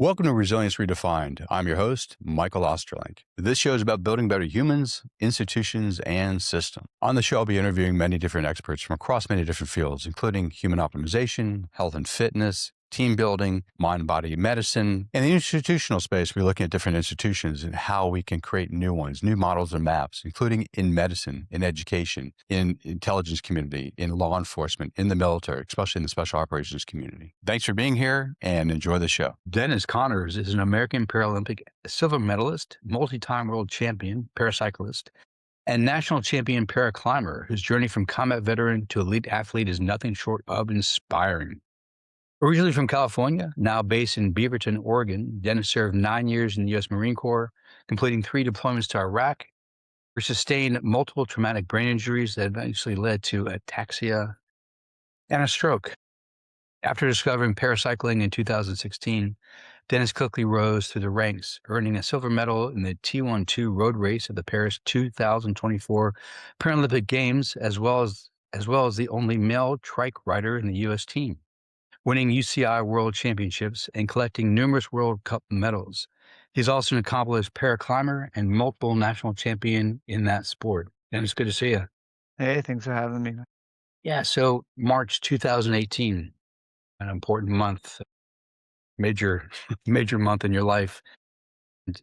Welcome to Resilience Redefined. I'm your host, Michael Ostrolenk. This show is about building better humans, institutions, and systems. On the show, I'll be interviewing many different experts from across many different fields, including human optimization, health and fitness, team building, mind-body medicine. In the institutional space, we're looking at different institutions and how we can create new ones, new models and maps, including in medicine, in education, in intelligence community, in law enforcement, in the military, especially in the special operations community. Thanks for being here and enjoy the show. Dennis Connors is an American Paralympic silver medalist, multi-time world champion, paracyclist, and national champion paraclimber whose journey from combat veteran to elite athlete is nothing short of inspiring. Originally from California, now based in Beaverton, Oregon, Dennis served 9 years in the U.S. Marine Corps, completing 3 deployments to Iraq, where he sustained multiple traumatic brain injuries that eventually led to ataxia and a stroke. After discovering paracycling in 2016, Dennis quickly rose through the ranks, earning a silver medal in the T12 road race at the Paris 2024 Paralympic Games, as well as the only male trike rider in the U.S. team, winning UCI World Championships and collecting numerous World Cup medals. He's also an accomplished paraclimber and multiple national champion in that sport. And it's good to see you. Hey, thanks for having me. Yeah, so March 2018, an important month, major, major month in your life. And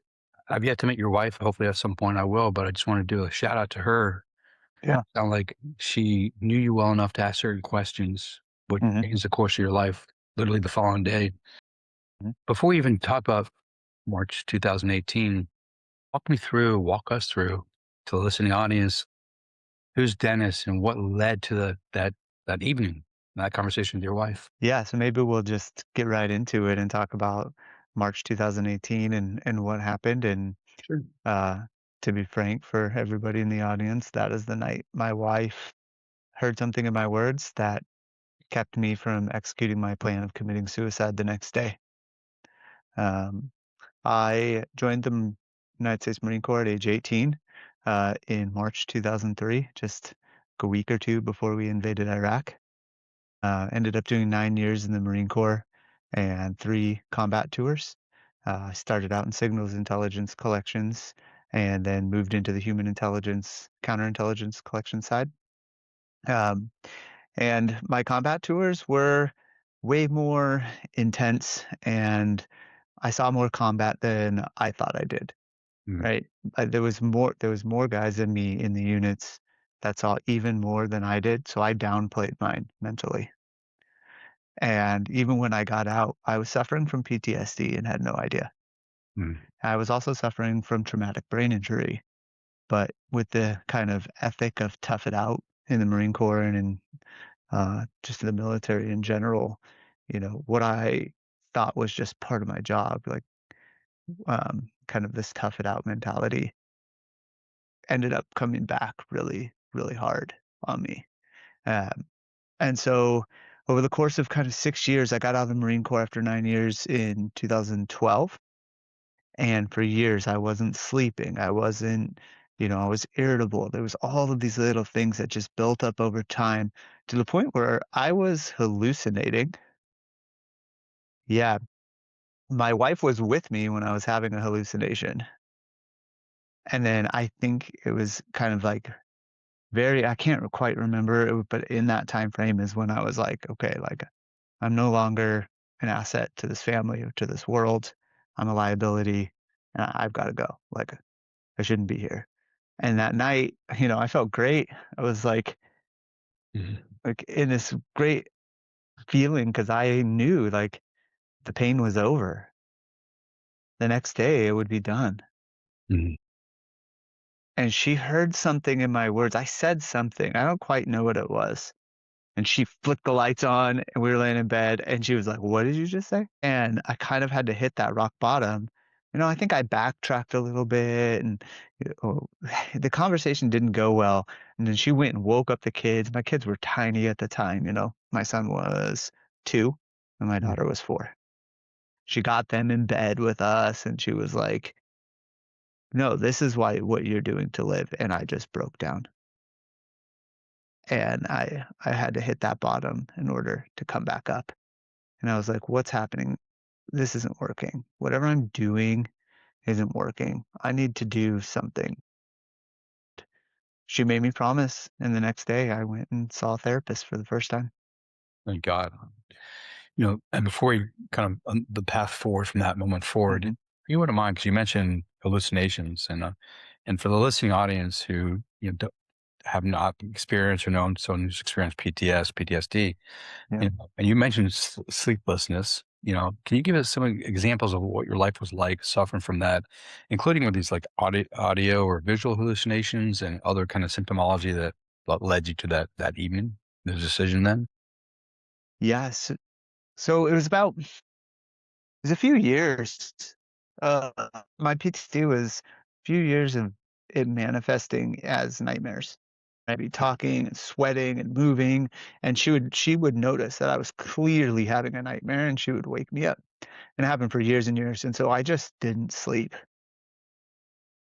I've yet to meet your wife. Hopefully at some point I will, but I just want to do a shout out to her. Yeah. Sound like she knew you well enough to ask certain questions, which Mhm, changed the course of your life literally the following day. mhm. Before we even talk about March 2018, walk us through to the listening audience, who's Dennis and what led to that evening, that conversation with your wife? Yeah, so maybe we'll just get right into it and talk about March 2018 and what happened. And Sure. uh, to be frank, for everybody in the audience, that is the night my wife heard something in my words that kept me from executing my plan of committing suicide the next day. Um, I joined the United States Marine Corps at age 18 in March 2003, just a week or two before we invaded Iraq. Ended up doing 9 years in the Marine Corps and 3 combat tours. I started out in signals intelligence collections and then moved into the human intelligence, counterintelligence collection side. Um, and my combat tours were way more intense, and I saw more combat than I thought I did, Mm. right? There was more guys than me in the units that saw even more than I did, so I downplayed mine mentally. And even when I got out, I was suffering from PTSD and had no idea. Mm. I was also suffering from traumatic brain injury, but with the kind of ethic of tough it out in the Marine Corps and in just in the military in general, what I thought was just part of my job, like kind of this tough it out mentality, ended up coming back really, really hard on me. Um, and so over the course of kind of 6 years, I got out of the Marine Corps after 9 years in 2012. And for years, I wasn't sleeping. I was irritable. There was all of these little things that just built up over time to the point where I was hallucinating. Yeah, my wife was with me when I was having a hallucination. And then I think it was kind of like I can't quite remember, but in that time frame is when I was like, okay, like I'm no longer an asset to this family or to this world. I'm a liability and I've got to go. Like I shouldn't be here. And that night, I felt great. I was Mhm. like in this great feeling because I knew like the pain was over. The next day it would be done. Mhm. And she heard something in my words. I said something. I don't quite know what it was. And she flicked the lights on and we were laying in bed and she was like, "What did you just say?" And I kind of had to hit that rock bottom. I think I backtracked a little bit and the conversation didn't go well. And then she went and woke up the kids. My kids were tiny at the time. My son was 2 and my Mhm. daughter was 4. She got them in bed with us and she was like, "No, this is what you're doing to live." And I just broke down. And I had to hit that bottom in order to come back up. And I was like, "What's happening?" this isn't working. Whatever I'm doing isn't working. I need to do something. She made me promise, and the next day I went and saw a therapist for the first time. Thank God. And before you kind of the path forward from that moment forward, if Mhm. you wouldn't mind, because you mentioned hallucinations, and for the listening audience who have not experienced or known someone who's experienced PTSD, Yeah. and you mentioned sleeplessness. Can you give us some examples of what your life was like suffering from that, including with these like audio or visual hallucinations and other kind of symptomology that led you to that evening, the decision then? Yes. So it was a few years. Uh, my PTSD was a few years of it manifesting as nightmares. I'd be talking and sweating and moving, and she would notice that I was clearly having a nightmare, and she would wake me up. And it happened for years and years, and so I just didn't sleep.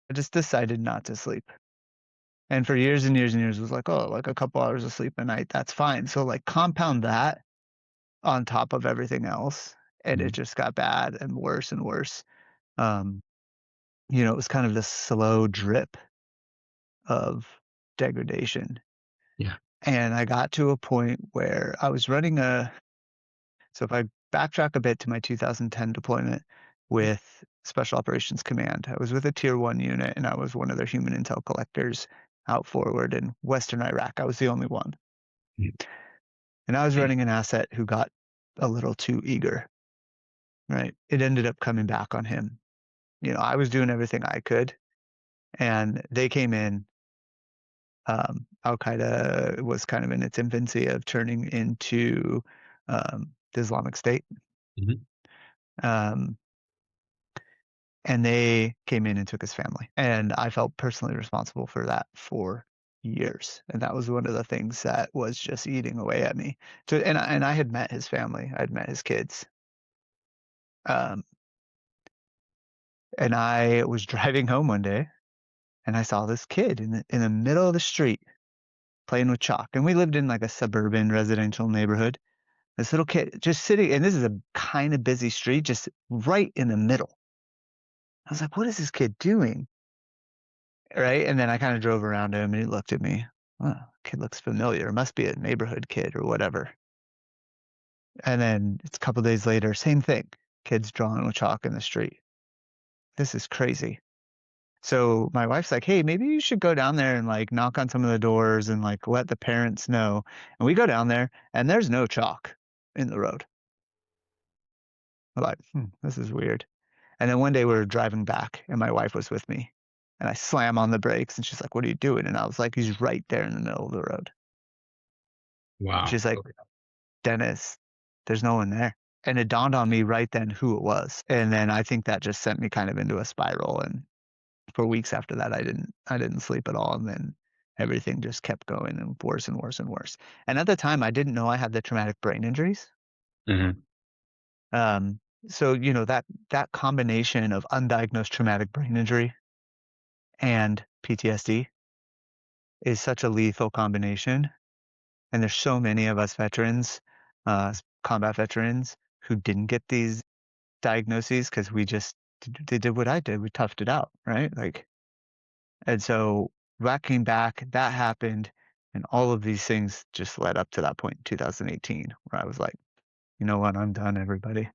I just decided not to sleep. And for years and years and years, it was like, "Oh, like a couple hours of sleep a night, that's fine." So, like, compound that on top of everything else, and it Mhm. just got bad and worse and worse. Um, it was kind of this slow drip of degradation. Yeah. And I got to a point where I was running a so if I backtrack a bit to my 2010 deployment with Special Operations Command, I was with a Tier 1 unit, and I was one of their human intel collectors out forward in Western Iraq. I was the only one. Mhm. And I was running an asset who got a little too eager, right? It ended up coming back on him. I was doing everything I could, and they came in. Al Qaeda was kind of in its infancy of turning into the Islamic State. Mhm. Um, and they came in and took his family. And I felt personally responsible for that for years. And that was one of the things that was just eating away at me. And I had met his family, I'd met his kids. Um, and I was driving home one day and I saw this kid in the middle of the street playing with chalk. And we lived in like a suburban residential neighborhood. This little kid just sitting, and this is a kind of busy street, just right in the middle. I was like, what is this kid doing? Right. And then I kind of drove around him and he looked at me. Oh, kid looks familiar. Must be a neighborhood kid or whatever. And then it's a couple days later, same thing. Kids drawing with chalk in the street. This is crazy. So my wife's like, hey, maybe you should go down there and like knock on some of the doors and like let the parents know. And we go down there and there's no chalk in the road. We're like, this is weird. And then one day we were driving back and my wife was with me. And I slam on the brakes and she's like, "What are you doing?" And I was like, "He's right there in the middle of the road." And Wow. she's like, "Dennis, there's no one there." And it dawned on me right then who it was. And then I think that just sent me kind of into a spiral. And for weeks after that, I didn't sleep at all. And then everything just kept going and worse and worse and worse. And at the time, I didn't know I had the traumatic brain injuries. Mhm. Um, so that combination of undiagnosed traumatic brain injury and PTSD is such a lethal combination. And there's so many of us veterans, combat veterans, who didn't get these diagnoses because we just they did what I did. We toughed it out, right? Like, and so that came back, that happened, and all of these things just led up to that point in 2018 where I was like, you know what, I'm done, everybody.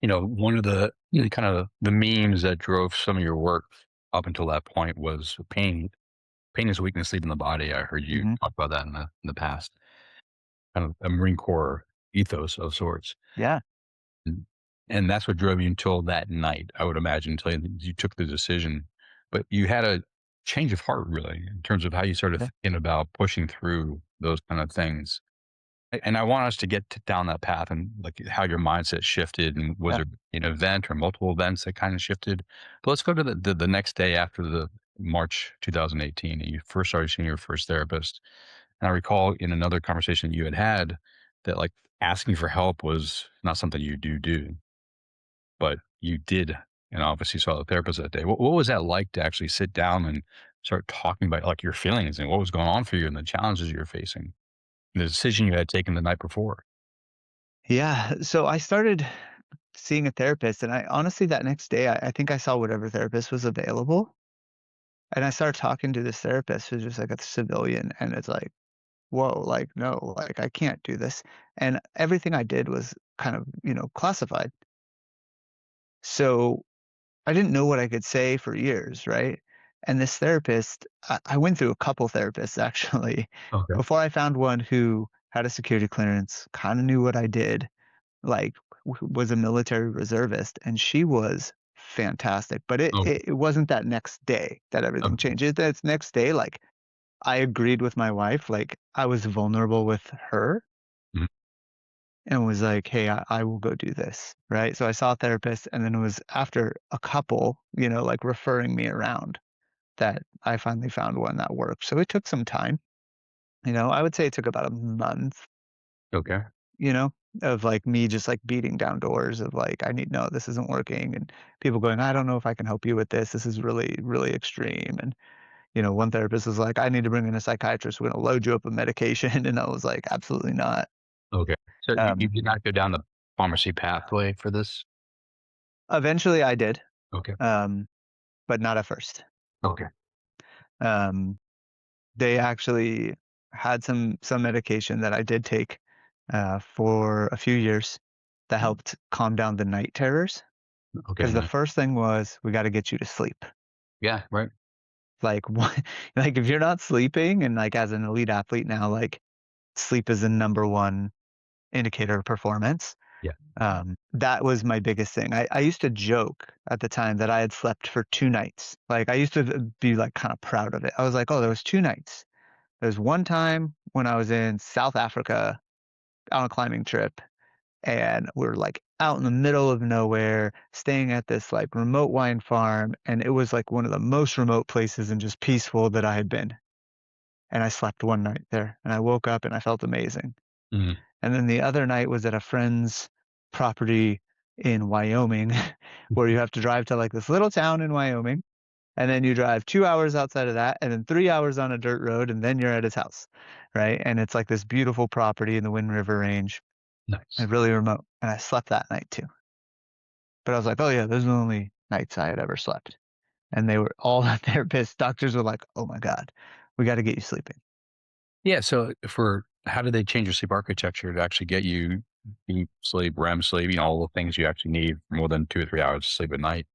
One of the kind of the memes that drove some of your work up until that point was pain. Pain is weakness leaving the body. I heard you Hmm. talk about that in the past. Kind of a Marine Corps ethos of sorts. Yeah, And and that's what drove you until that night, I would imagine, until you took the decision. But you had a change of heart really in terms of how you started yeah, thinking about pushing through those kind of things. And I want us to get down that path and like how your mindset shifted, and was yeah. there an event or multiple events that kind of shifted? But let's go to the next day after the March 2018, and you first started seeing your first therapist. And I recall in another conversation you had that like asking for help was not something you do, but you did, and obviously saw the therapist that day. What was that like to actually sit down and start talking about like your feelings and what was going on for you and the challenges you were facing, and the decision you had taken the night before? Yeah. So I started. seeing a therapist, and I honestly that next day, I think I saw whatever therapist was available, and I started talking to this therapist who's just like a civilian, and it's like, "Whoa, like, no, like, I can't do this." And everything I did was kind of, classified. So I didn't know what I could say for years, right? And this therapist, I went through a couple therapists actually Okay. before I found one who had a security clearance, kind of knew what I did, like was a military reservist, and she was fantastic. But it, Okay. it it wasn't that next day that everything Okay. changed. That next day, like I agreed with my wife, like I was vulnerable with her Mhm. and was like, "Hey, I will go do this." Right. So I saw a therapist, and then it was after a couple, like referring me around that I finally found one that worked. So it took some time. I would say it took about a month, Okay. you know, of like me just like beating down doors of like, I need, no, this isn't working. And people going, I don't know if I can help you with this. This is really, really extreme. And, one therapist was like, I need to bring in a psychiatrist. We're going to load you up with medication. And I was like, absolutely not. Okay. So you Um, did not go down the pharmacy pathway for this? Eventually I did, Okay. um, but not at first. Okay. Um, they actually had some medication that I did take for a few years that helped calm down the night terrors. Okay, Because the nice. first thing was, we got to get you to sleep. Yeah, right. Like, what? Like, if you're not sleeping, and like as an elite athlete now, like sleep is the number one indicator of performance. Yeah. That was my biggest thing. I used to joke at the time that I had slept for 2 nights. Like I used to be like kind of proud of it. I was like, oh, there was 2 nights. There's one time when I was in South Africa on a climbing trip, and we're like out in the middle of nowhere, staying at this like remote wine farm, and it was like one of the most remote places and just peaceful that I had been. And I slept one night there, and I woke up and I felt amazing. Mhm. And then the other night was at a friend's property in Wyoming, where you have to drive to like this little town in Wyoming, and then you drive 2 hours outside of that, and then 3 hours on a dirt road, and then you're at his house, right? And it's like this beautiful property in the Wind River Range, Nice. and really remote, and I slept that night too. But I was like, "Oh, yeah, those are the only nights I had ever slept." And they were all the therapists, doctors were like, "Oh my god, we gotta get you sleeping." Yeah, so for how did they change your sleep architecture to actually get you deep sleep, REM sleep, all the things you actually need for more than 2 or 3 hours of sleep at night?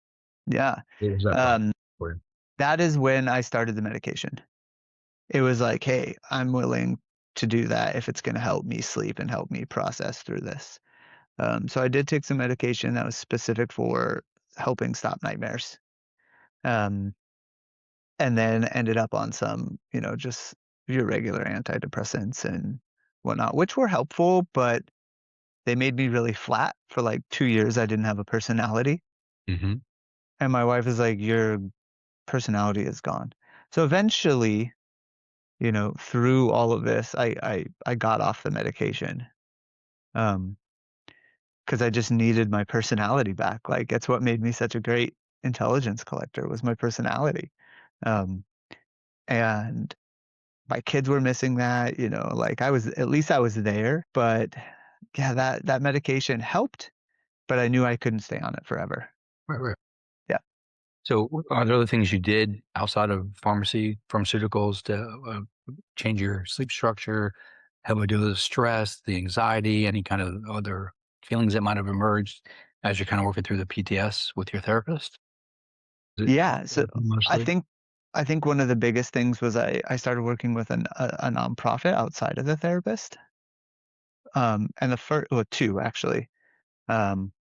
Yeah. What was that process Um, for you? that is when I started the medication. It was like, "Hey, I'm willing to do that if it's gonna help me sleep and help me process through this." So I did take some medication that was specific for helping stop nightmares. Um, and then ended up on some, just your regular antidepressants and whatnot, which were helpful, but they made me really flat for like 2 years. I didn't have a personality. Mhm. And my wife is like, your personality is gone. So eventually, through all of this, I got off the medication. Um, because I just needed my personality back. Like it's what made me such a great intelligence collector was my personality. Um, and my kids were missing that, like I was there, but yeah, that medication helped, but I knew I couldn't stay on it forever. Right, right. Yeah. So, are there other things you did outside of pharmaceuticals to change your sleep structure, help you deal with the stress, the anxiety, any kind of other feelings that might have emerged as you're kind of working through the PTS with your therapist? Is it Yeah. So I mostly? think I think one of the biggest things was I started working with a nonprofit outside of the therapist. And the first, well, two actually. Um,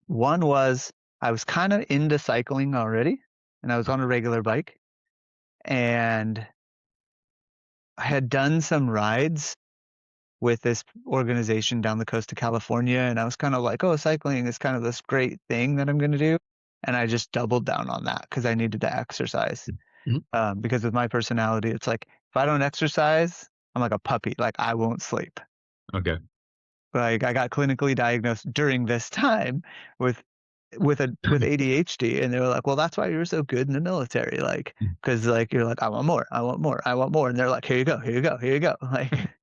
One was I was kind of into cycling already, and I was on a regular bike, and I had done some rides with this organization down the coast of California, and I was kind of like, "Oh, cycling is kind of this great thing that I'm going to do," and I just doubled down on that because I needed to exercise. Mhm. Because with my personality, it's like if I don't exercise, I'm like a puppy. Like I won't sleep. Okay. Like I got clinically diagnosed during this time with with ADHD, and they were like, "Well, that's why you were so good in the military." Like, because like you're like, "I want more, I want more, I want more," and they're like, "Here you go, here you go, here you go." Like,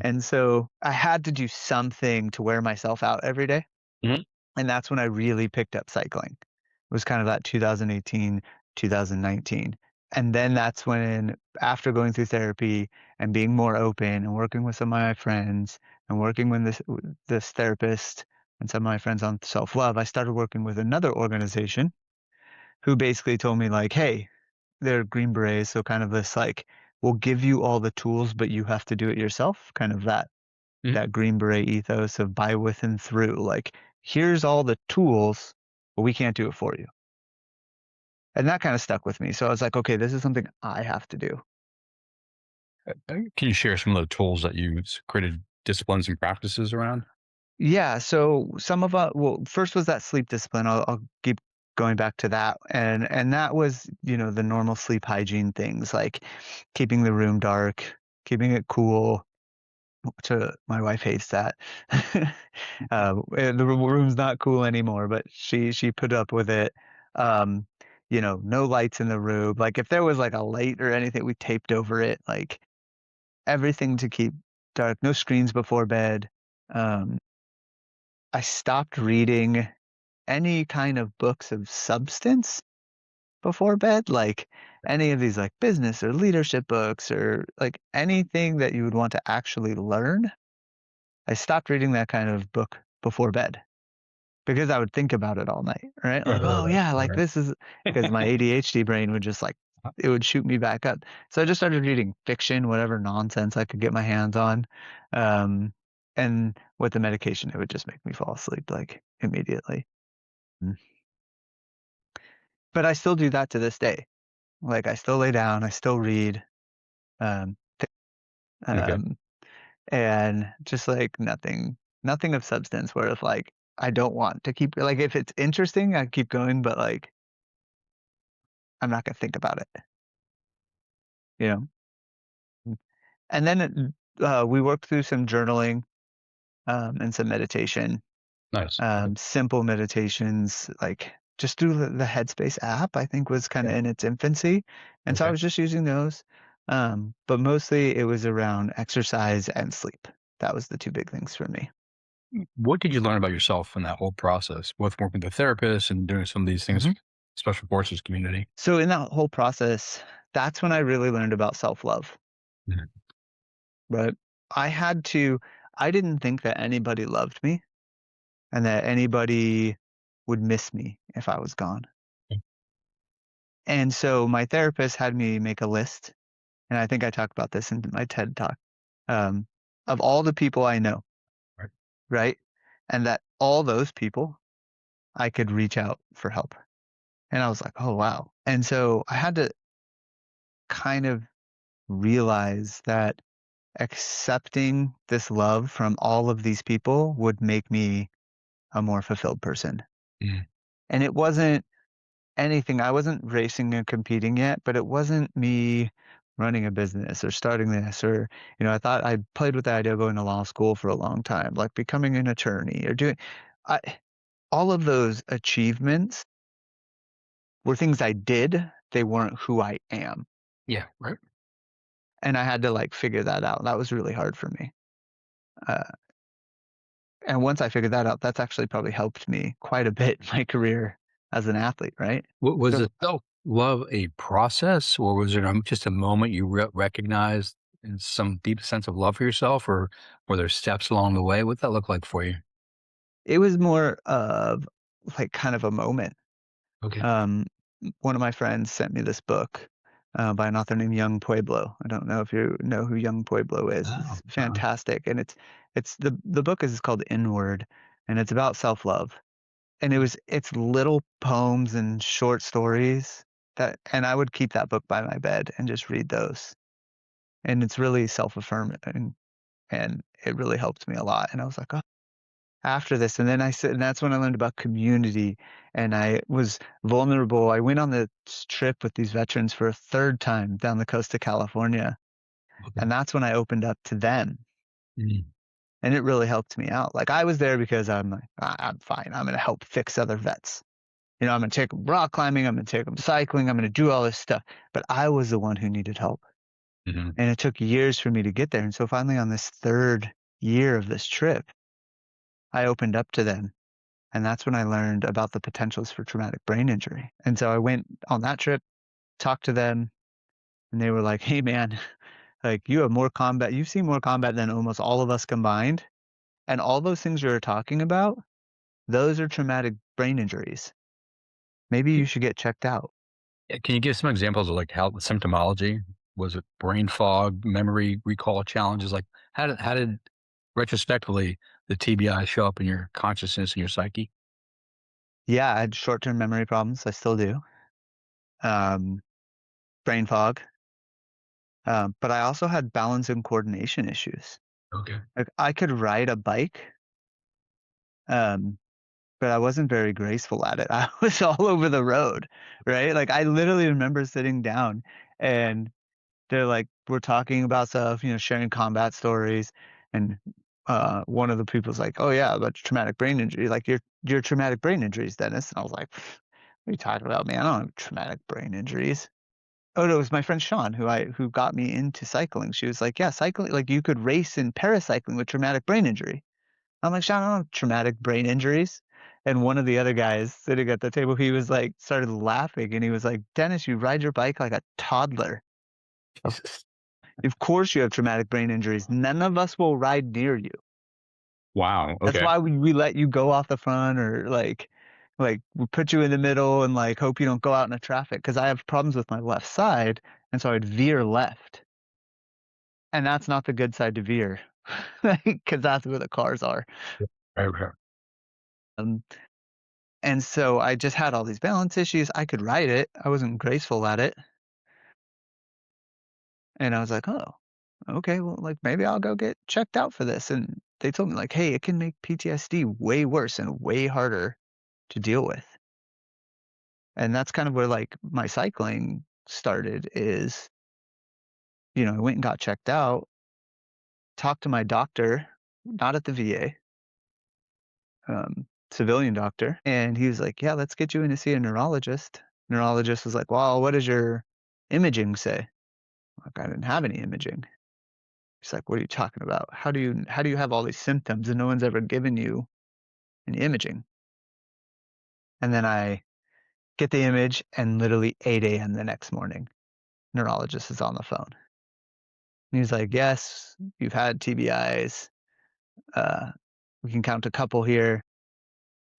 and so I had to do something to wear myself out every day. Mhm. And that's when I really picked up cycling. It was kind of that 2018, 2019. And then that's when, after going through therapy and being more open and working with some of my friends and working with this therapist and some of my friends on self-love, I started working with another organization who basically told me like, hey, they're Green Berets, so kind of this like, we'll give you all the tools, but you have to do it yourself. Kind of Mhm. that Green Beret ethos of by, with, and through. Like, here's all the tools, but we can't do it for you. And that kind of stuck with me. So I was like, okay, this is something I have to do. Can you share some of the tools that you created disciplines and practices around? Yeah. So some of well, first was that sleep discipline. I'll keep going back to that, and that was the normal sleep hygiene things like keeping the room dark, keeping it cool. To my wife hates that. The room's not cool anymore, but she put up with it. Um, no lights in the room. Like if there was like a light or anything, we taped over it. Like everything to keep dark. No screens before bed. Um, I stopped reading any kind of books of substance before bed, like any of these like business or leadership books or like anything that you would want to actually learn. I stopped reading that kind of book before bed because I would think about it all night, right? Like, oh yeah, like Right. this is because my ADHD brain would just like it would shoot me back up. So I just started reading fiction, whatever nonsense I could get my hands on. Um, and with the medication, it would just make me fall asleep like immediately. Mm. But I still do that to this day. Like I still lay down, I still read, um, Okay. um, and just like nothing of substance where it's like I don't want to keep like if it's interesting I keep going but like I'm not gonna think about it, you know. And then we worked through some journaling and some meditation, Nice. Okay. simple meditations like just through the Headspace app I think was kind of Okay. in its infancy, and so I Okay. was just using those, but mostly it was around exercise and sleep. That was the two big things for me. What did you learn about yourself in that whole process, both working with a therapist and doing some of these things, special forces community? So in that whole process, that's when I really learned about self-love, Mhm. right? I had to I didn't think that anybody loved me and that anybody would miss me if I was gone. And so my therapist had me make a list, and I think I talked about this in my TED talk, um, of all the people I know, Right. right? And that all those people I could reach out for help. And I was like, "Oh, wow." And so I had to kind of realize that accepting this love from all of these people would make me a more fulfilled person. Mhm. And it wasn't anything, I wasn't racing and competing yet, but it wasn't me running a business or starting this or, I thought I played with the idea of going to law school for a long time, like becoming an attorney or doing I, all of those achievements were things I did. They weren't who I am. Yeah. Right. And I had to like figure that out. That was really hard for me. Uh, And once I figured that out, that's actually probably helped me quite a bit in my career as an athlete, right? Was So it self love a process, or was it just a moment you recognized in some deep sense of love for yourself, or were there steps along the way? What that look like for you? it was more of like kind of a moment. Okay. Um, One of my friends sent me this book by an author named Young Pueblo. I don't know if you know who Young Pueblo is. Oh, It's fantastic, and it's the book is called Inward, and it's about self love. And it's little poems and short stories that, and I would keep that book by my bed and just read those. And it's really self-affirming, and it really helped me a lot, and I was like, "Oh," after this, and then I said and that's when I learned about community, and I was vulnerable. I went on this trip with these veterans for a 3rd time down the coast of California, okay. and that's when I opened up to them, Mhm. and it really helped me out. Like, I was there because I'm like, I'm fine. I'm gonna help fix other vets." I'm gonna take them rock climbing, I'm gonna take them cycling, I'm gonna do all this stuff, but I was the one who needed help. Mhm. And it took years for me to get there, and so finally on this 3rd year of this trip, I opened up to them, And that's when I learned about the potentials for traumatic brain injury. And so I went on that trip, talked to them, and they were like, "Hey, man, like you've seen more combat than almost all of us combined. And all those things you're talking about, those are traumatic brain injuries. Maybe you should get checked out." Can you give some examples of like how the symptomology was it brain fog, memory recall challenges? Like how did retrospectively the TBI show up in your consciousness and your psyche? Yeah, I had short-term memory problems. I still do. Um, Brain fog. But I also had balance and coordination issues. Okay. Like I could ride a bike, um, but I wasn't very graceful at it. I was all over the road, right? Like I literally remember sitting down and they're like, we're talking about stuff, sharing combat stories, and one of the people's like, "Oh yeah, about traumatic brain injury, like your traumatic brain injuries, Dennis." And I was like, "What are you talking about, man? I don't have traumatic brain injuries." Oh no, it was my friend Sean who got me into cycling. She was like, "Yeah, cycling, like you could race in paracycling with traumatic brain injury." I'm like, "Sean, I don't have traumatic brain injuries." And one of the other guys sitting at the table, he was like, started laughing, and he was like, "Dennis, you ride your bike like a toddler. Jesus. Of course you have traumatic brain injuries. None of us will ride near you. Wow. That's Okay. why we let you go off the front or like we put you in the middle and like hope you don't go out in the traffic because I have problems with my left side, and so I'd veer left, and that's not the good side to veer, because that's where the cars are. Right, right. Um, and so I just had all these balance issues. I could ride it. I wasn't graceful at it, and I was like, oh, okay, well, like maybe I'll go get checked out for this. And they told me like, hey, it can make PTSD way worse and way harder to deal with. And that's kind of where like my cycling started is, I went and got checked out, talked to my doctor, not at the VA, civilian doctor, and he was like, "Yeah, let's get you in to see a neurologist." Neurologist was like, "Well, what does your imaging say?" Like, I didn't have any imaging. He's like, "What are you talking about? How do you have all these symptoms and no one's ever given you any imaging?" And then I get the image, and literally 8 a.m. the next morning, neurologist is on the phone. And he's like, "Yes, you've had TBIs. Uh, we can count a couple here,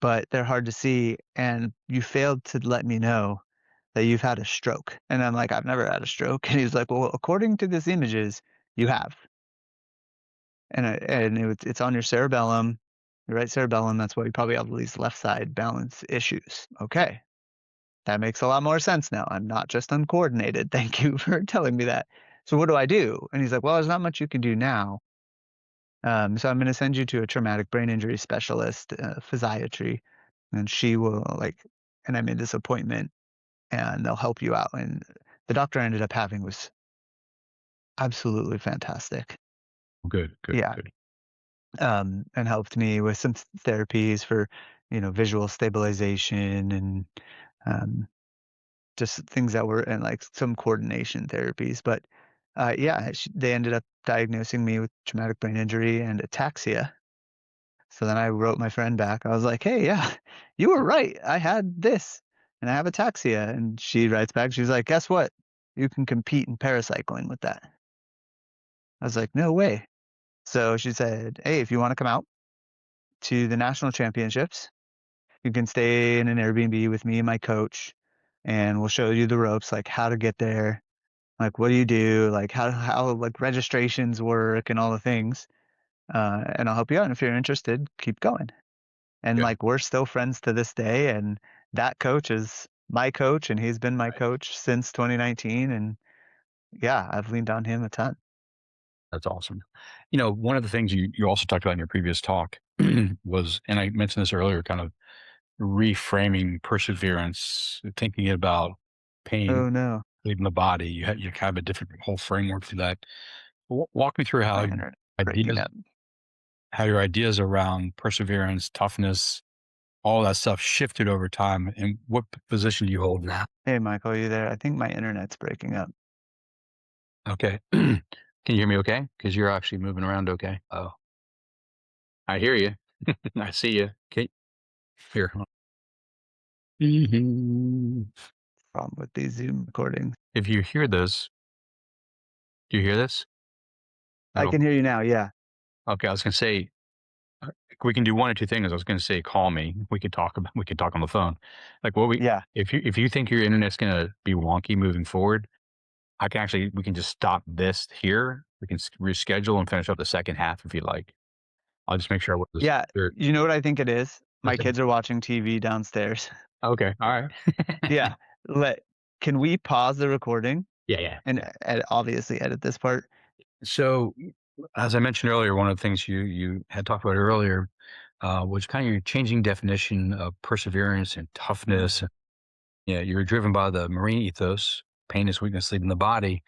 but they're hard to see, and you failed to let me know that you've had a stroke." And I'm like, "I've never had a stroke." And he's like, "Well, according to these images, you have. It's on your cerebellum, your right cerebellum. That's why you probably have all these left side balance issues." Okay. That makes a lot more sense now. I'm not just uncoordinated. Thank you for telling me that. So what do I do? And he's like, "Well, there's not much you can do now. So I'm going to send you to a traumatic brain injury specialist, physiatry, and she will like." And I made this appointment, and they'll help you out. And the doctor I ended up having was absolutely fantastic. Good, good, Yeah, good. and helped me with some therapies for, visual stabilization and um, just things that were and like some coordination therapies. But yeah, they ended up diagnosing me with traumatic brain injury and ataxia. So then I wrote my friend back. I was like, "Hey, yeah, you were right. I had this and I have ataxia." And she writes back, she's like, "Guess what? You can compete in paracycling with that." I was like, "No way." So she said, "Hey, if you want to come out to the national championships, you can stay in an Airbnb with me and my coach, and we'll show you the ropes, like how to get there, like what do you do, like how like registrations work and all the things. And I'll help you out. And if you're interested, keep going." And Yeah. like we're still friends to this day. And that coach is my coach, and he's been my Nice. coach since 2019. And yeah, I've leaned on him a ton. That's awesome. One of the things you also talked about in your previous talk was, and I mentioned this earlier, kind of reframing perseverance, thinking about pain Oh no, leaving the body. You kind of a different whole framework for that. Walk me through my internet breaking ideas, up. how your ideas around perseverance, toughness, all that stuff shifted over time, and what position do you hold now? Hey, Michael, are you there? I think my internet's breaking up. Okay. Can you hear me okay? Because you're actually moving around okay. Oh, I hear you. I see you. Okay. Here. Mhm. Problem with these Zoom recordings. If you hear this, do you hear this? I No. can hear you now. Yeah. Okay, I was gonna say uh, we can do one or two things. I was gonna say call me. We could talk on the phone. Like what we Yeah. if you think your internet's gonna be wonky moving forward, we can just stop this here. We can reschedule and finish up the second half if you like. I'll just make sure I work this Yeah. through. You know what I think it is? My What's that? kids are watching TV downstairs. Okay, all right. Yeah. Let Can we pause the recording Yeah, yeah, and yeah. obviously edit this part? So, as I mentioned earlier, one of the things you had talked about earlier was kind of your changing definition of perseverance and toughness. Yeah, you're driven by the marine ethos, pain is weakness leaving the body.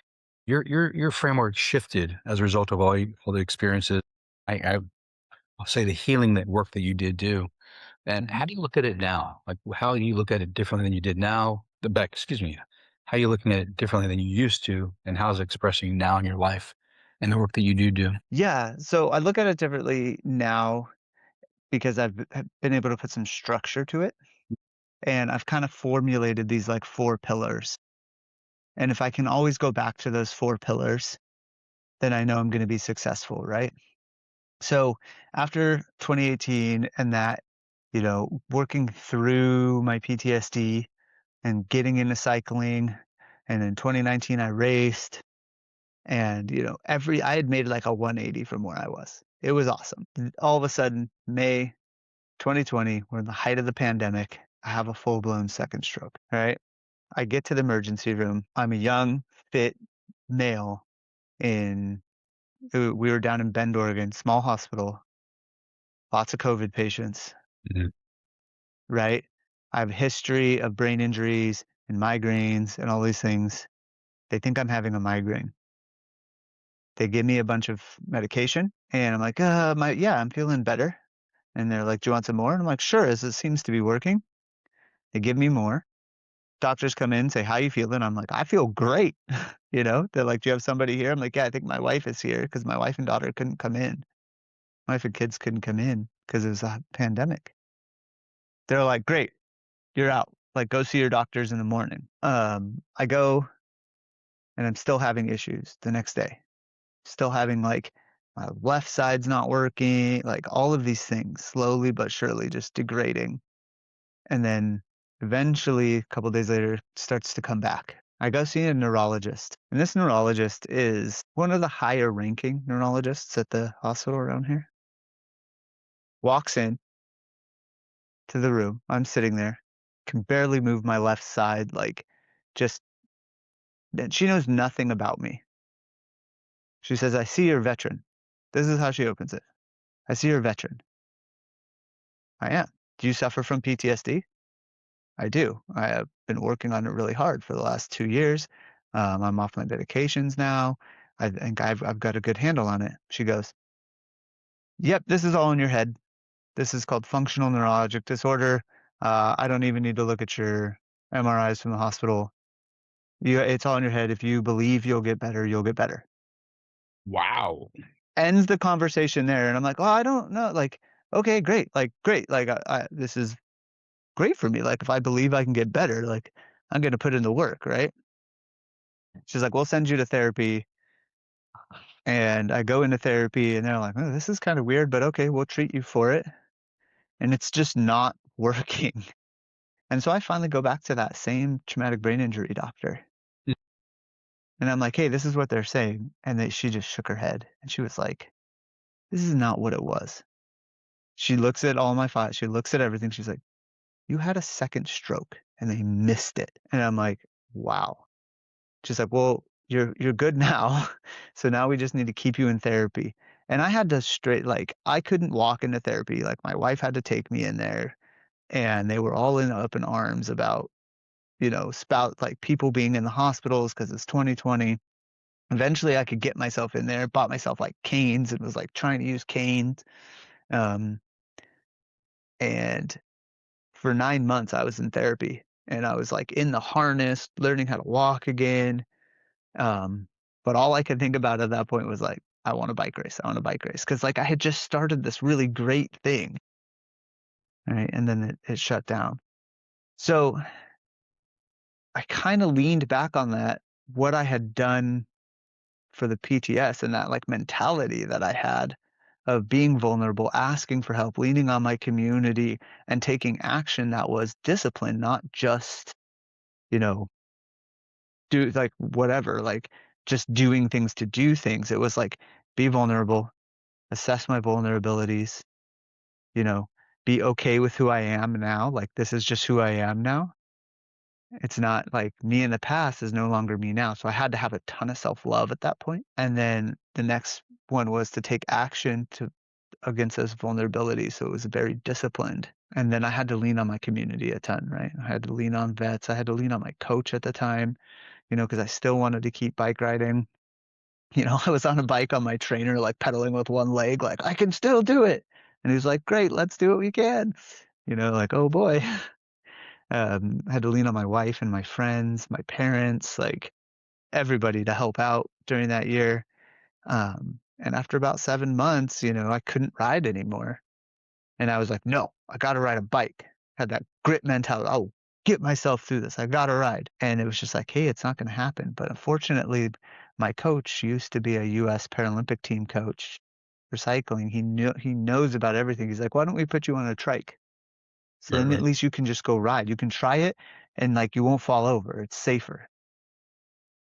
Your framework shifted as a result of all the experiences. I'll say the healing that work that you did do. And Mhm. how do you look at it now? Like how do you look at it differently than you did now? The back, excuse me. How are you looking at it differently than you used to, and how's it expressing now in your life and the work that you do? Yeah. So I look at it differently now because have been able to put some structure to it. And I've kind of formulated these like four pillars. And if I can always go back to those four pillars, then I know I'm going to be successful, right? So after 2018 and that, working through my PTSD and getting into cycling, and in 2019 I raced, and I had made like a 180 from where I was. It was awesome. All of a sudden, May 2020, we're in the height of the pandemic. I have a full blown second stroke. Right. I get to the emergency room. I'm a young, fit male in we were down in Bend, Oregon, small hospital, lots of COVID patients, Mhm. right? I have a history of brain injuries and migraines and all these things. They think I'm having a migraine. They give me a bunch of medication and I'm like, yeah, I'm feeling better. And they're like, do you want some more? And I'm like, sure, as it seems to be working. They give me more. Doctors come in, say, how you feeling? I'm like, I feel great. They're like, do you have somebody here? I'm like, yeah, I think my wife is here because my wife and daughter couldn't come in. My wife and kids couldn't come in because it was a pandemic. They're like, great, you're out. Like, go see your doctors in the morning. I go and I'm still having issues the next day. Still having like my left side's not working, like all of these things slowly but surely just degrading. And then eventually, a couple days later, it starts to come back. I go see a neurologist, and this neurologist is one of the higher ranking neurologists at the hospital around here. Walks in to the room. I'm sitting there, can barely move my left side, like just and she knows nothing about me. She says, I see you're a veteran. This is how she opens it. I see you're a veteran. I am. Do you suffer from PTSD? I do. I have been working on it really hard for the last 2 years. I'm off my medications now. I think I've got a good handle on it. She goes, "Yep, this is all in your head. This is called functional neurologic disorder. I don't even need to look at your MRIs from the hospital. It's all in your head. If you believe you'll get better, you'll get better." Wow. Ends the conversation there, and I'm like, "Oh, I don't know." Like, okay, great. Like, great. Like, this is great for me. Like, if I believe I can get better, like, I'm gonna put in the work, right? She's like, "We'll send you to therapy." And I go into therapy and they're like, "Oh, this is kind of weird, but okay, we'll treat you for it." And it's just not working. And so I finally go back to that same traumatic brain injury doctor. And I'm like, "Hey, this is what they're saying." And she just shook her head and she was like, "This is not what it was." She looks at all my files. She looks at everything. She's like, "You had a second stroke and they missed it." And I'm like, "Wow." She's like, "Well, you're good now, so now we just need to keep you in therapy." And I had to I couldn't walk into therapy, like, my wife had to take me in there, and they were all in up in arms about, spout like, people being in the hospitals because it's 2020. Eventually, I could get myself in there, bought myself, like, canes and was, like, trying to use canes, um, and for 9 months, I was in therapy, and I was, like, in the harness, learning how to walk again. Um, but all I could think about at that point was like, I want a bike race. I want a bike race. Cause like I had just started this really great thing. right? And then it shut down. So I kind of leaned back on that, what I had done for the PTS and that like mentality that I had of being vulnerable, asking for help, leaning on my community and taking action that was discipline, not just, you know, do like whatever, like just doing things to do things. It was like be vulnerable, assess my vulnerabilities, you know, be okay with who I am now. Like this is just who I am now. It's not like me in the past is no longer me now. So I had to have a ton of self-love at that point. And then the next one was to take action to against those vulnerabilities. So it was very disciplined. And then I had to lean on my community a ton, right? I had to lean on vets. I had to lean on my coach at the time, because I still wanted to keep bike riding. I was on a bike on my trainer, like pedaling with one leg, like I can still do it. And he's like, great, let's do what we can. Like, oh boy. I had to lean on my wife and my friends, my parents, like everybody to help out during that year. And after about 7 months, I couldn't ride anymore. And I was like, no, I got to ride a bike. Had that grit mentality. I'll get myself through this. I got to ride. And it was just like, hey, it's not going to happen. But unfortunately, my coach used to be a US Paralympic team coach for cycling. He knows about everything. He's like, why don't we put you on a trike? So Right, then at right. least you can just go ride. You can try it and like you won't fall over. It's safer.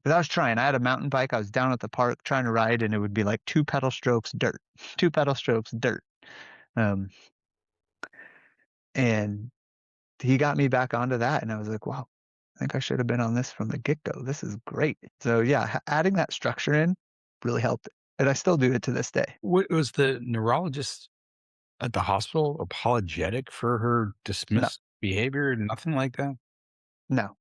Because I was trying. I had a mountain bike. I was down at the park trying to ride, and it would be like two pedal strokes, dirt, two pedal strokes, dirt. Um, and he got me back onto that, and I was like, wow, I think I should have been on this from the get go. This is great. So yeah, adding that structure in really helped, and I still do it to this day. What was the neurologist at the hospital apologetic for her No, dismissed behavior? Nothing like that? no.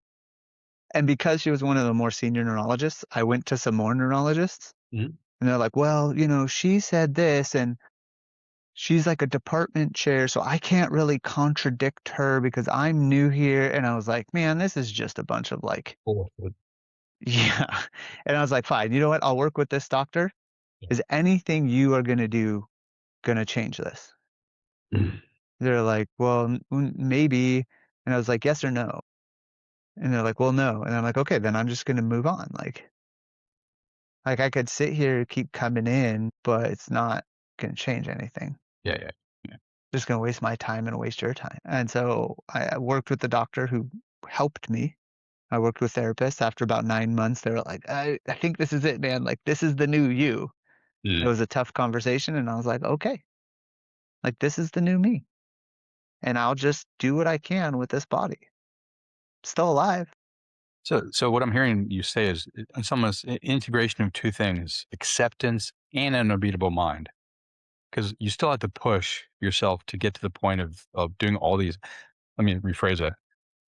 And because she was one of the more senior neurologists, I went to some more neurologists, Mhm. and they're like, well, she said this, and she's like a department chair, so I can't really contradict her because I'm new here. And I was like, man, this is just a bunch of like, Bullshit. yeah. And I was like, fine, you know what? I'll work with this doctor. Yeah. Is anything you are going to do going to change this? Mm. They're like, well, maybe. And I was like, yes or no? And they're like, well, no. And I'm like, okay, then I'm just going to move on. Like I could sit here, keep coming in, but it's not going to change anything. Yeah, yeah, yeah. Just going to waste my time and waste your time. And so I worked with the doctor who helped me. I worked with therapists. After about 9 months, they were like, I think this is it, man. Like, this is the new you. It Mm. was a tough conversation. And I was like, okay, like, this is the new me. And I'll just do what I can with this body. Still alive. So what I'm hearing you say is it's almost integration of two things: acceptance and an unbeatable mind. Because you still have to push yourself to get to the point of doing all these. Let me rephrase that.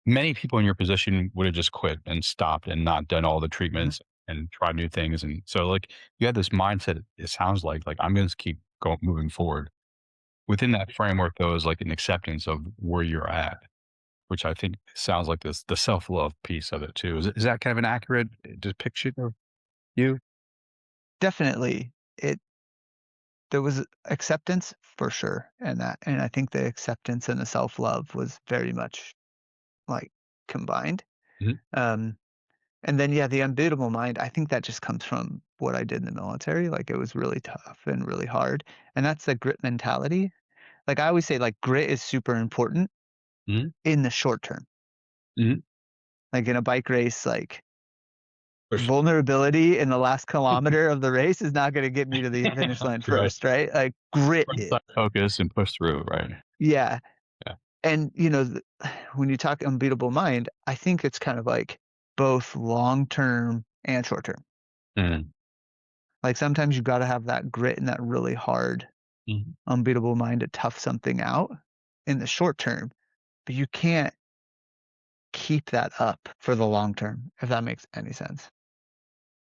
Many people in your position would have just quit and stopped and not done all the Mhm. treatments and tried new things. And so, like, you had this mindset. It sounds like I'm going to keep going, moving forward. Within that framework, though, is like an acceptance of where you're at, which I think sounds like the self love piece of it too. Is that kind of an accurate depiction of you? Definitely. There was acceptance for sure. And I think the acceptance and the self love was very much like combined. Mhm. Um, And then, yeah, the unbeatable mind, I think that just comes from what I did in the military. Like, it was really tough and really hard. And that's the grit mentality. Like, I always say, like, grit is super important Mhm. in the short term. Mhm. Like, in a bike race, like, Push. vulnerability in the last kilometer of the race is not going to get me to the finish line Right. first, right? Like, grit is. Inside focus and push through. Right. Yeah. Yeah. And, when you talk unbeatable mind, I think it's kind of like both long term and short term. Mhm. Like, sometimes you gotta have that grit and that really hard, Mhm. unbeatable mind to tough something out in the short term, but you can't keep that up for the long term, if that makes any sense.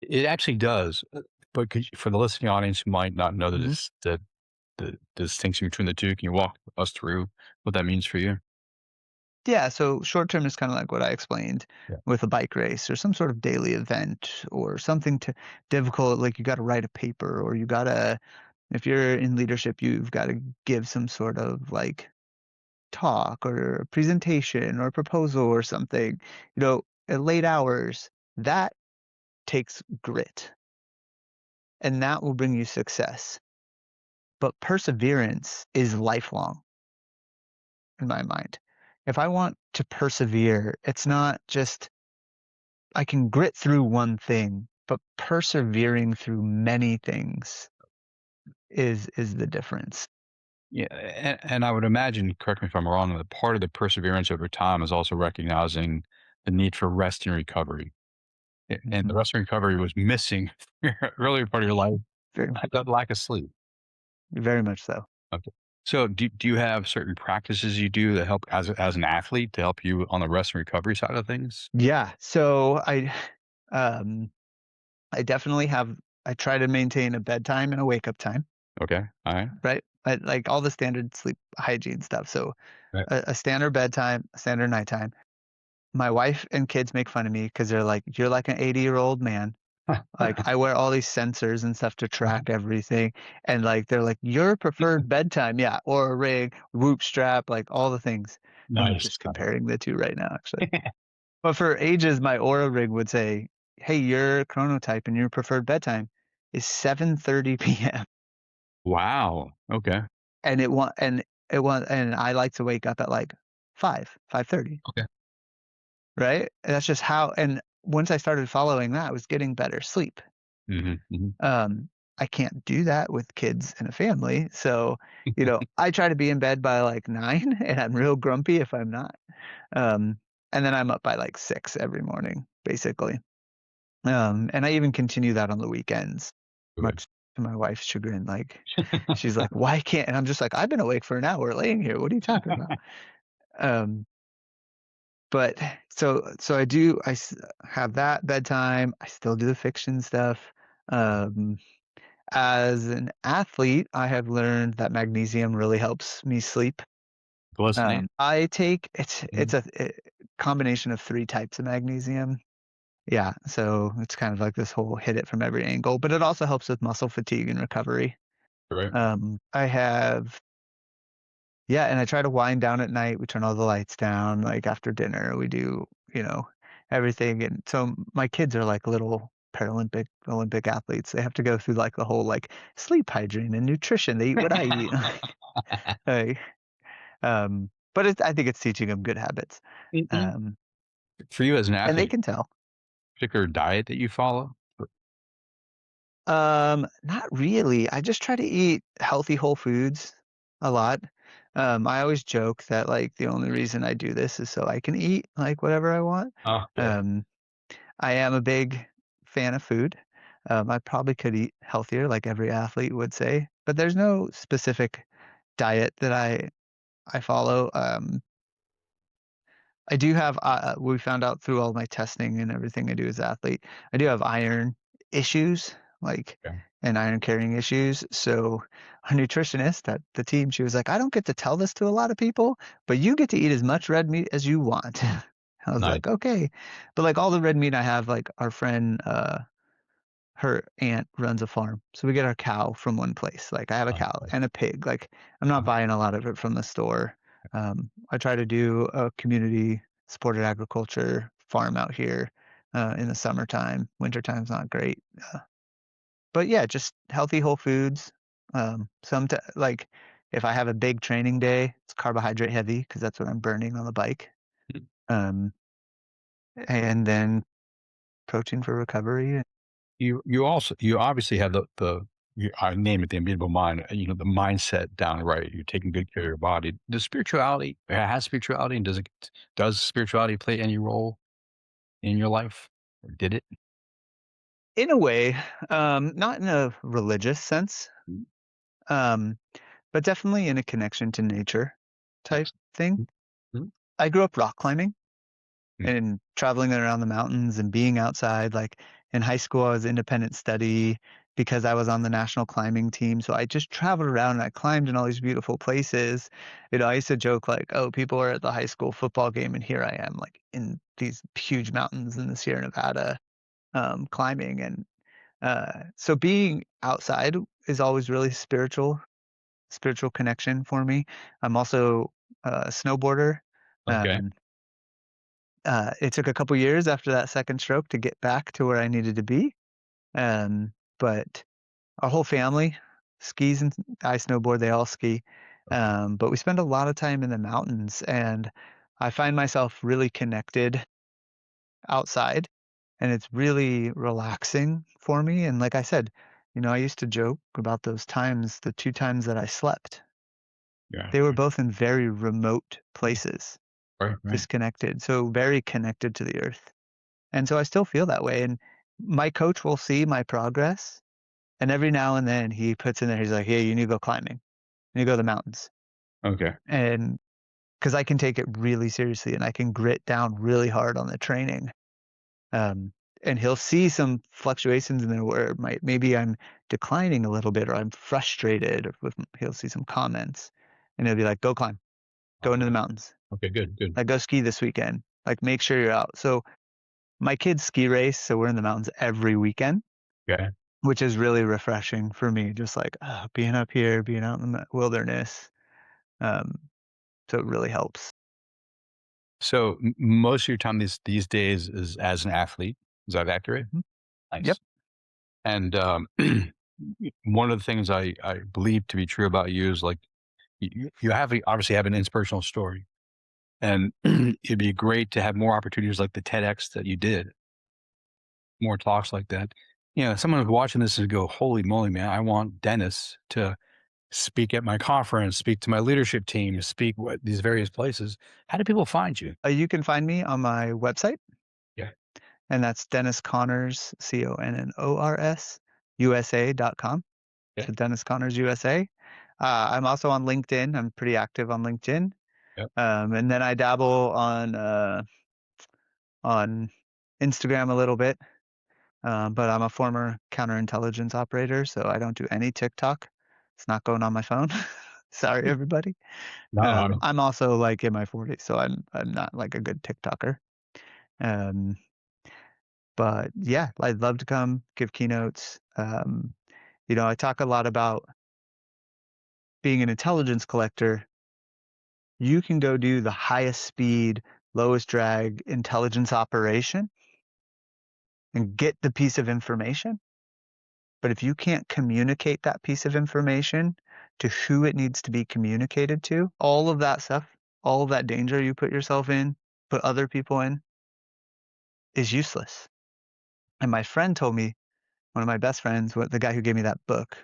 It actually does. But for the listening audience who might not know Mhm. the distinction between the two, can you walk us through what that means for you? Yeah, so short term is kinda like what I explained Yeah. with a bike race or some sort of daily event or something to difficult, like you gotta write a paper or you gotta if you're in leadership, you've gotta give some sort of, like, talk or a presentation or a proposal or something, at late hours, that takes grit and that will bring you success. But perseverance is lifelong in my mind. If I want to persevere, it's not just I can grit through one thing, but persevering through many things is the difference. Yeah, and I would imagine, correct me if I'm wrong, that part of the perseverance over time is also recognizing the need for rest and recovery. And the Mhm. rest and recovery was missing earlier part of your life, Very, that lack of sleep. very much so. Okay. So do you have certain practices you do that help as an athlete to help you on the rest and recovery side of things? Yeah. So um, I definitely have. I try to maintain a bedtime and a wake up time, Okay. All right. right? Like all the standard sleep hygiene stuff. So Right. a standard bedtime, a standard nighttime. My wife and kids make fun of me because they're like, "You're like an 80-year-old man." Like, I wear all these sensors and stuff to track everything, and, like, they're like, "Your preferred bedtime" yeah, or a ring, whoop strap, like, all the things. I'm Nice. just comparing the 2 right now, actually. But for ages, my Aura ring would say, "Hey, your chronotype and your preferred bedtime is 7:30 PM." Wow. Okay. And and I like to wake up at, like, 5:30, Okay. right? And that's just how and once I started following that, I was getting better sleep. Mhm. Mhm. Um, I can't do that with kids and a family, so, I try to be in bed by, like, 9, and I'm real grumpy if I'm not. Um, and then I'm up by, like, 6 every morning, basically. And I even continue that on the weekends, Good. much to my wife's chagrin, she's like, "Why can't" and I'm just like, "I've been awake for an hour laying here, what are you talking about?" Um, but so I have that bedtime, I still do the fiction stuff. Um As an athlete, I have learned that magnesium really helps me sleep. Glutamate? I take Mhm. it's a combination of 3 types of magnesium. Yeah, so it's kind of like this whole hit it from every angle, but it also helps with muscle fatigue and recovery. Right. I have yeah, and I try to wind down at night. We turn all the lights down, like, after dinner, we do, everything, and so my kids are like little Paralympic, Olympic athletes. They have to go through, like, the whole, like, sleep hygiene and nutrition. They eat what I eat. Like, but I think it's teaching them good habits, Mhm. um, For you as an and they athlete, can tell. particular diet that you follow? Not really. I just try to eat healthy whole foods a lot. I always joke that, like, the only reason I do this is so I can eat, like, whatever I want. Oh, yeah. Um, I am a big fan of food. I probably could eat healthier like every athlete would say, but there's no specific diet that I follow. I do have, we found out through all my testing and everything I do as an athlete, I do have iron issues, like, Okay. and iron carrying issues. So our nutritionist at the team, she was like, I don't get to tell this to a lot of people, but you get to eat as much red meat as you want. I was Nice. like, okay. But like all the red meat I have, like our friend, her aunt runs a farm. So we get our cow from one place. Like I have a cow Okay. and a pig. Like I'm not buying a lot of it from the store. I try to do a community supported agriculture farm out here in the summertime. Wintertime's not great. But yeah, just healthy whole foods. Like if I have a big training day, it's carbohydrate heavy because that's what I'm burning on the bike. Mm. Um, and then protein for recovery. You obviously have I name it the unbeatable mind, the mindset down right. You're taking good care of your body. Does spirituality has spirituality, and does spirituality play any role in your life? Or did it? In a way, not in a religious sense, Mm. um, but definitely in a connection to nature type Nice. thing. Mm. Mm. I grew up rock climbing Mm. and traveling around the mountains and being outside. Like in high school, I was independent study because I was on the national climbing team. So I just traveled around and I climbed in all these beautiful places. I used to joke like, oh, people are at the high school football game and here I am like in these huge mountains in the Sierra Nevada climbing. And so being outside is always really spiritual connection for me. I'm also snowboarder. Okay. Um, it took a couple years after that second stroke to get back to where I needed to be. But our whole family skis and I snowboard, they all ski. Okay. But we spend a lot of time in the mountains, and I find myself really connected outside, and it's really relaxing for me. And like I said, I used to joke about those times, the 2 times that I slept. Yeah. They were both in very remote places, Right. Right. disconnected, so very connected to the earth. And so I still feel that way, and my coach will see my progress, and every now and then he puts in there, he's like, "Hey, you need to go climbing. You need to go to the mountains." Okay. And because I can take it really seriously and I can grit down really hard on the training. Um, and he'll see some fluctuations in there where maybe I'm declining a little bit or I'm frustrated or he'll see some comments and he'll be like, "Go climb, go into the Okay. mountains, Okay. Good. Good. like go ski this weekend, like make sure you're out." So my kids ski race, so we're in the mountains every weekend, Okay. which is really refreshing for me. Just like being up here, being out in the wilderness. Um, so it really helps. So most of your time these days is as an athlete. Is that accurate? Mhm. Yep. Nice. And one of the things I believe to be true about you is like you obviously have an inspirational story, and it'd be great to have more opportunities like the TEDx that you did, more talks like that. Someone who's watching this and go, "Holy moly, man! I want Dennis to speak at my conference, speak to my leadership team, speak what these various places." How do people find you? You can find me on my website, Yeah. and that's Dennis Connors, Connors, USA.com. Yeah. So Dennis Connors USA. I'm also on LinkedIn. I'm pretty active on LinkedIn. Yep. And then I dabble on Instagram a little bit. But I'm a former counterintelligence operator, so I don't do any TikTok. It's not going on my phone. Sorry, everybody. No, I mean, I'm also like in my 40s, so I'm not like a good TikToker. Um, but yeah, I'd love to come give keynotes. I talk a lot about being an intelligence collector. You can go do the highest speed, lowest drag intelligence operation and get the piece of information. But if you can't communicate that piece of information to who it needs to be communicated to, all of that stuff, all of that danger you put yourself in, put other people in, is useless. And my friend told me, one of my best friends, the guy who gave me that book,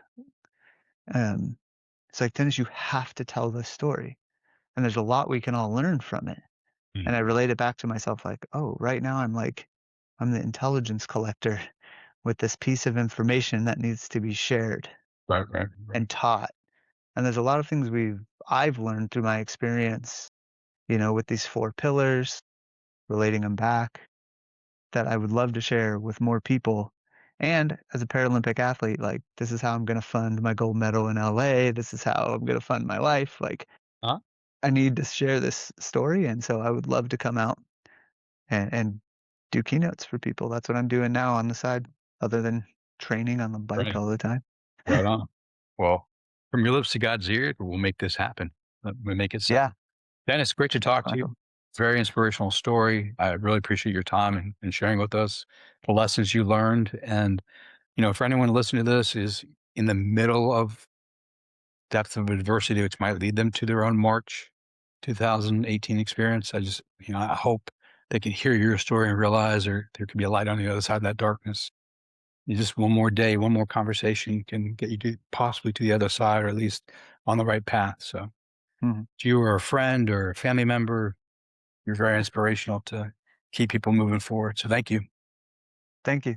um, it's like, Dennis, you have to tell this story. And there's a lot we can all learn from it. mm, And I relate it back to myself like, oh, right now I'm the intelligence collector with this piece of information that needs to be shared right, right, right. and taught. And there's a lot of things I've learned through my experience, with these 4 pillars, relating them back, that I would love to share with more people. And as a Paralympic athlete, like, this is how I'm gonna fund my gold medal in LA. This is how I'm gonna fund my life. Like, Huh? I need to share this story, and so I would love to come out and do keynotes for people. That's what I'm doing now on the side, other than training on the bike Right. all the time. Right on. Well, from your lips to God's ear, we'll make this happen. We'll make it so. Yeah, Dennis, great to talk to you. Michael. Very inspirational story. I really appreciate your time and sharing with us the lessons you learned. And, for anyone listening to this is in the middle of depths of adversity, which might lead them to their own March 2018 experience. I hope they can hear your story and realize there could be a light on the other side of that darkness. Just one more day, one more conversation can get you possibly to the other side, or at least on the right path. So, Mhm. if you or a friend or a family member, you're very inspirational to keep people moving forward. So, thank you. Thank you.